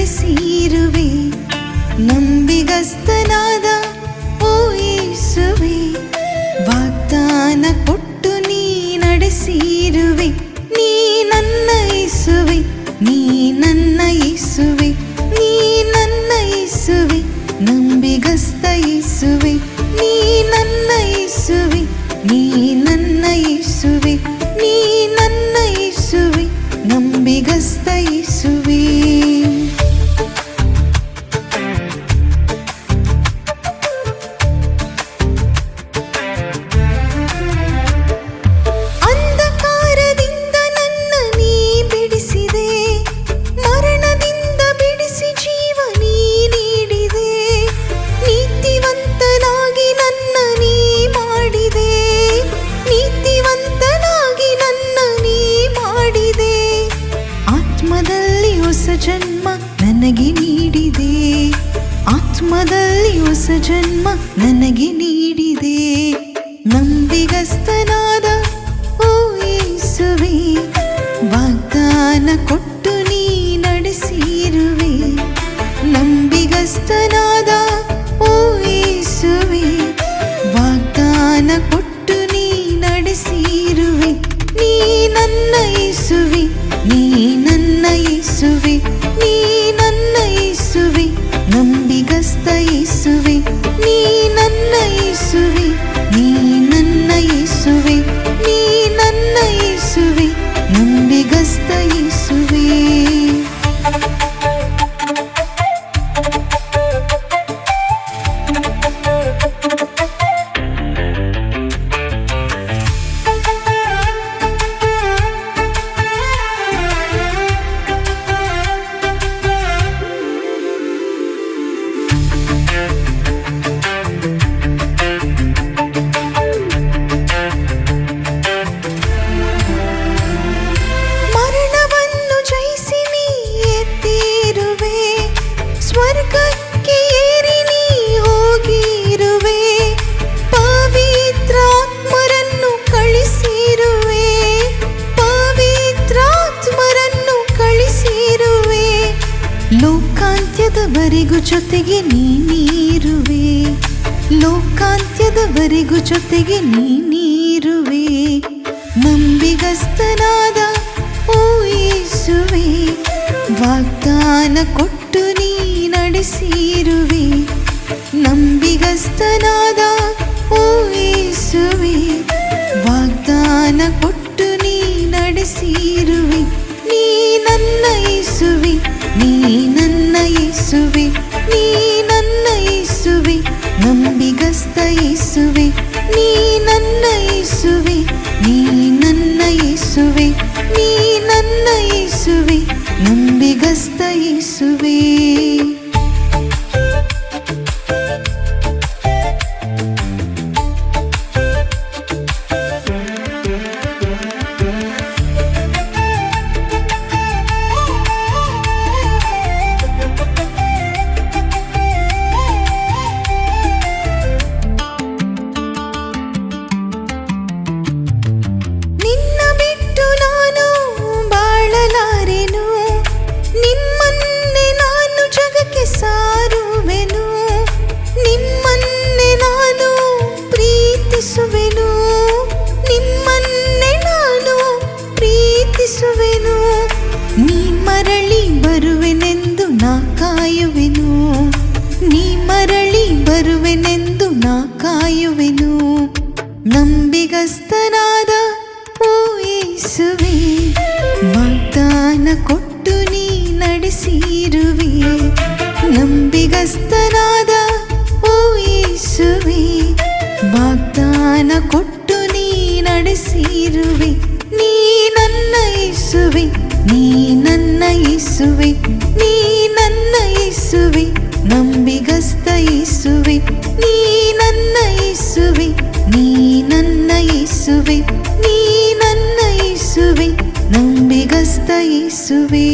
ನಡೆಸಿರುವೆ. ನಂಬಿಗಸ್ತನಾದ ಓ ಯೇಸುವೆ, ವಾಗ್ದಾನ ಕೊಟ್ಟು ನೀ ನಡೆಸಿರುವೆ. ನೀ ನನ್ನ ಯೇಸುವೆ, ನೀ ನನ್ನ ಯೇಸುವೆ, ನೀ ನನ್ನ ಯೇಸುವೆ, ನಂಬಿಗಸ್ತ ಯೇಸುವೆ. ನೀ ನನ್ನ ಯೇಸುವೆ, ನೀ ನನ್ನ ಯೇಸುವೆ, ನೀ ನನ್ನ ಯೇಸುವೆ, ನಂಬಿಗಸ್ತ ಯೇಸುವೆ. ಅಂಧಕಾರದಿಂದ ನನ್ನ ನೀ ಬಿಡಿಸಿದೆ, ಮರಣದಿಂದ ಬಿಡಿಸಿ ಜೀವ ನೀ ನೀಡಿದೆ. ನೀತಿವಂತನಾಗಿ ನನ್ನ ನೀ ಮಾಡಿದೆ, ನೀತಿವಂತನಾಗಿ ನನ್ನ ನೀ ಮಾಡಿದೆ. ಆತ್ಮದಲ್ಲಿ ಹೊಸ ಜನ್ಮ ನನಗೆ ನೀಡಿದೆ, ಆತ್ಮದಲ್ಲಿ ಹೊಸ ಜನ್ಮ ನನಗೆ ನೀಡಿದೆ. ನಂಬಿಗಸ್ತನಾದ ಓ ಯೇಸುವೆ, ವಾಗ್ದಾನ ಕೊಟ್ಟು ನೀ ನಡೆಸಿರುವೆ. ನಂಬಿಗಸ್ತನಾದ ಓ ಯೇಸುವೆ, ವಾಗ್ದಾನ ಕೊಟ್ಟು ನೀ ನಡೆಸಿರುವೆ. ನೀ ನನ್ನ ಯೇಸುವೆ, ನೀ ನನ್ನ ಯೇಸುವೆ, ನೀ ನನ್ನ ಯೇಸುವೆ, ನಂಬಿಗಸ್ತ ಯೇಸುವೆ. ನೀ ನನ್ನ ಯೇಸುವೆ, ನೀ ನನ್ನ ಯೇಸುವೆ, ನೀ ನನ್ನ ಯೇಸುವೆ, ನಂಬಿಗಸ್ತ ಯೇಸುವೆ. ಮರಣವನ್ನು ಜಯಿಸಿ ನೀ ಎತ್ತಿರುವೆ, ಸ್ವರ್ಗಕ್ಕೆ ಏರಿ ನೀ ಹೋಗಿರುವೆ. ಪವಿತ್ರಾತ್ಮರನ್ನು ಕಳಿಸಿರುವೆ, ಪವಿತ್ರಾತ್ಮರನ್ನು ಕಳಿಸಿರುವೆ. ಲೋಕಾಂತ್ಯದವರೆಗೂ ಜೊತೆಗೆ ನೀನಿರುವೆ, ಲೋಕಾಂತ್ಯದವರೆಗೂ ಜೊತೆಗೆ ನೀನಿರುವೆ. ನಂಬಿಗಸ್ತನಾದ ಓ ಯೇಸುವೆ, ವಾಗ್ದಾನ ಕೊಟ್ಟು ನೀ ನಡೆಸಿರುವೆ. ನಂಬಿಗಸ್ತನಾದ ಓ ಯೇಸುವೆ, ವಾಗ್ದಾನ ಕೊಟ್ಟು ನೀ ನಡೆಸಿರುವೆ. ನೀ ನನ್ನ ಯೇಸುವೆ, ನೀ ನನ್ನ ಯೇಸುವೆ, ನೀ ನನ್ನ ಯೇಸುವೆ, ನಂಬಿಗಸ್ತ ಯೇಸುವೆ. ನೀ ನನ್ನ ಯೇಸುವೆ, ನೀ ನನ್ನ ಯೇಸುವೆ, ನೀ ನನ್ನ ಯೇಸುವೆ, ನಂಬಿಗಸ್ತ ಯೇಸುವೆ. ನಿನ್ನ ಬಿಟ್ಟು ನಾನು ಬಾಳಲಾರೆನು, ನಿಮ್ಮನ್ನೇ ನಾನು ಜಗಕ್ಕೆ ಸಾರುವೆನು. ನಿಮ್ಮನ್ನೇ ನಾನು ಪ್ರೀತಿಸುವೆನು, ನಿಮ್ಮನ್ನೇ ನಾನು ಪ್ರೀತಿಸುವೆನು. ನೀ ಮರಳಿ ಬರುವೆನೆಂದು ನಾ ಕಾಯುವೆನು, ನೀ ಮರಳಿ ಬರುವೆನೆಂದು ನಾ ಕಾಯುವೆನು. ನಂಬಿಗಸ್ತನಾದ ಓ ಯೇಸುವೆ, ವಾಗ್ದಾನ ಕೊಟ್ಟು ನೀ ನಡೆಸಿರುವೆ. ನಂಬಿಗಸ್ತನಾದ ಓ ಯೇಸುವೆ, ವಾಗ್ದಾನ ಕೊಟ್ಟು ನೀ ನಡೆಸಿರುವೆ. ನೀ ನನ್ನ ಯೇಸುವೆ, ನೀ ನನ್ನ ಯೇಸುವೆ, ನೀ ನನ್ನ ಯೇಸುವೆ, ನಂಬಿಗಸ್ತ ಯೇಸುವೆ. ನೀ ನನ್ನ ಯೇಸುವೆ, ನೀ ನನ್ನ ಯೇಸುವೆ, ನೀ ನನ್ನ ಯೇಸುವೆ, ನಂಬಿಗಸ್ತ ಯೇಸುವೆ.